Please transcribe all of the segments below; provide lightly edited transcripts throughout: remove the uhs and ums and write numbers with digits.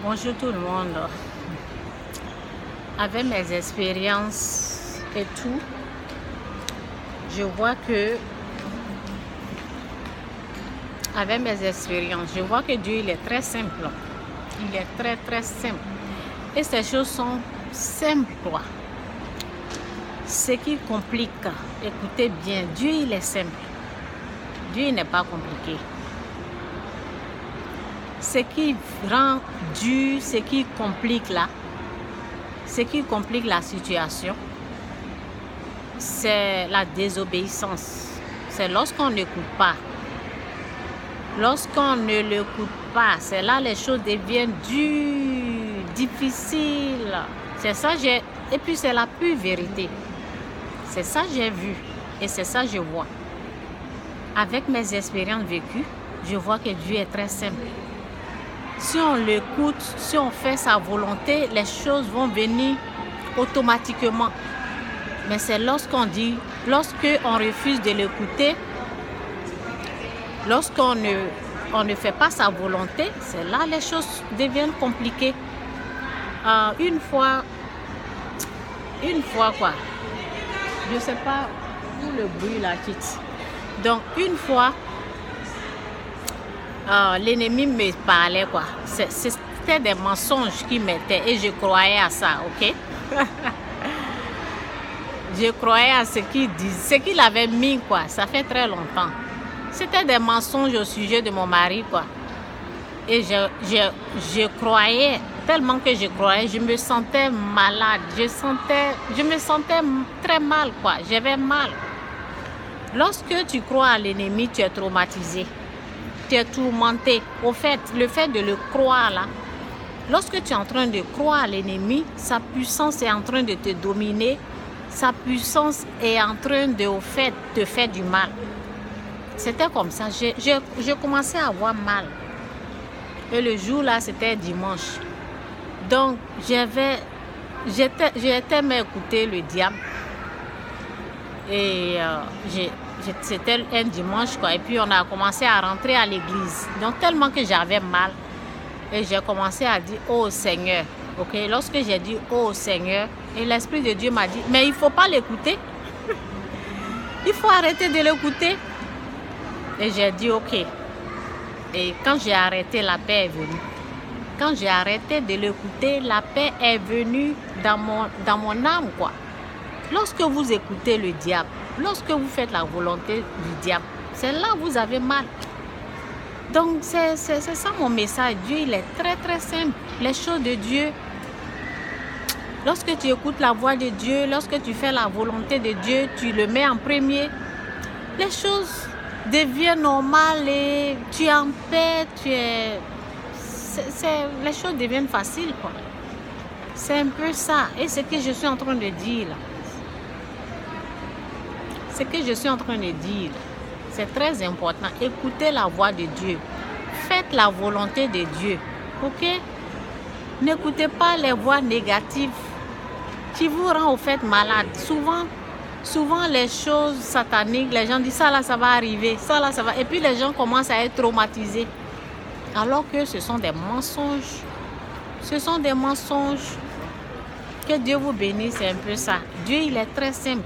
Bonjour tout le monde. Avec mes expériences et tout, je vois que Dieu il est très simple. Il est très très simple. Et ces choses sont simples, quoi. Ce qui complique, écoutez bien, Dieu il est simple. Dieu n'est pas compliqué. Ce qui rend dur, ce qui complique la situation, c'est la désobéissance. C'est lorsqu'on n'écoute pas. Lorsqu'on ne l'écoute pas, c'est là les choses deviennent dures, difficiles. C'est ça, et puis c'est la pure vérité. C'est ça que j'ai vu et c'est ça que je vois. Avec mes expériences vécues, je vois que Dieu est très simple. Si on l'écoute, si on fait sa volonté, les choses vont venir automatiquement. Mais c'est lorsqu'on refuse de l'écouter, lorsqu'on ne fait pas sa volonté, c'est là les choses deviennent compliquées. Une fois quoi, je ne sais pas où le bruit là quitte. Donc une fois, l'ennemi me parlait quoi. C'était des mensonges qu'il mettait et je croyais à ça, ok? Je croyais à ce qu'il disait, ce qu'il avait mis quoi. Ça fait très longtemps. C'était des mensonges au sujet de mon mari quoi. Et je croyais, tellement que je croyais, je me sentais malade. Je me sentais très mal quoi. J'avais mal. Lorsque tu crois à l'ennemi, tu es traumatisé. Tu es tourmenté. Au fait, le fait de le croire là, lorsque tu es en train de croire à l'ennemi, sa puissance est en train de te dominer. Sa puissance est en train de, au fait, te faire du mal. C'était comme ça. Je commençais à avoir mal. Et le jour là, c'était dimanche. Donc, j'étais m'écouter le diable. Et c'était un dimanche quoi. Et puis on a commencé à rentrer à l'église. Donc tellement que j'avais mal. Et j'ai commencé à dire oh Seigneur. Ok. Lorsque j'ai dit oh Seigneur, et l'Esprit de Dieu m'a dit mais il ne faut pas l'écouter. Il faut arrêter de l'écouter. Et j'ai dit ok. Et quand j'ai arrêté, la paix est venue. Quand j'ai arrêté de l'écouter, la paix est venue dans mon âme quoi. Lorsque vous écoutez le diable, lorsque vous faites la volonté du diable, c'est là que vous avez mal. Donc, c'est ça mon message. Dieu, il est très, très simple. Les choses de Dieu, lorsque tu écoutes la voix de Dieu, lorsque tu fais la volonté de Dieu, tu le mets en premier, les choses deviennent normales et tu es en paix, les choses deviennent faciles, quoi. C'est un peu ça. Et ce que je suis en train de dire, là. Ce que je suis en train de dire, c'est très important. Écoutez la voix de Dieu. Faites la volonté de Dieu. Ok? N'écoutez pas les voix négatives qui vous rendent au fait malade. Souvent les choses sataniques, les gens disent ça là, ça va arriver. Ça là, ça va. Et puis les gens commencent à être traumatisés. Alors que ce sont des mensonges. Ce sont des mensonges. Que Dieu vous bénisse, c'est un peu ça. Dieu, il est très simple.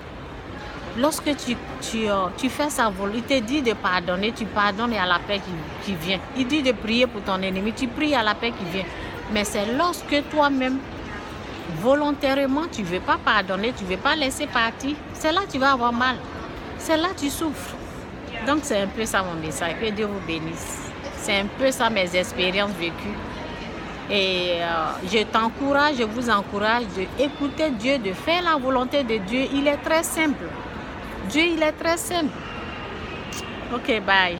Lorsque tu fais sa volonté, il te dit de pardonner, tu pardonnes et à la paix qui vient. Il dit de prier pour ton ennemi, tu pries à la paix qui vient. Mais c'est lorsque toi-même, volontairement, tu ne veux pas pardonner, tu ne veux pas laisser partir, c'est là que tu vas avoir mal. C'est là que tu souffres. Donc c'est un peu ça mon message. Que Dieu vous bénisse. C'est un peu ça mes expériences vécues. Et je vous encourage d'écouter Dieu, de faire la volonté de Dieu. Il est très simple. Dieu, il est très simple. Ok, bye.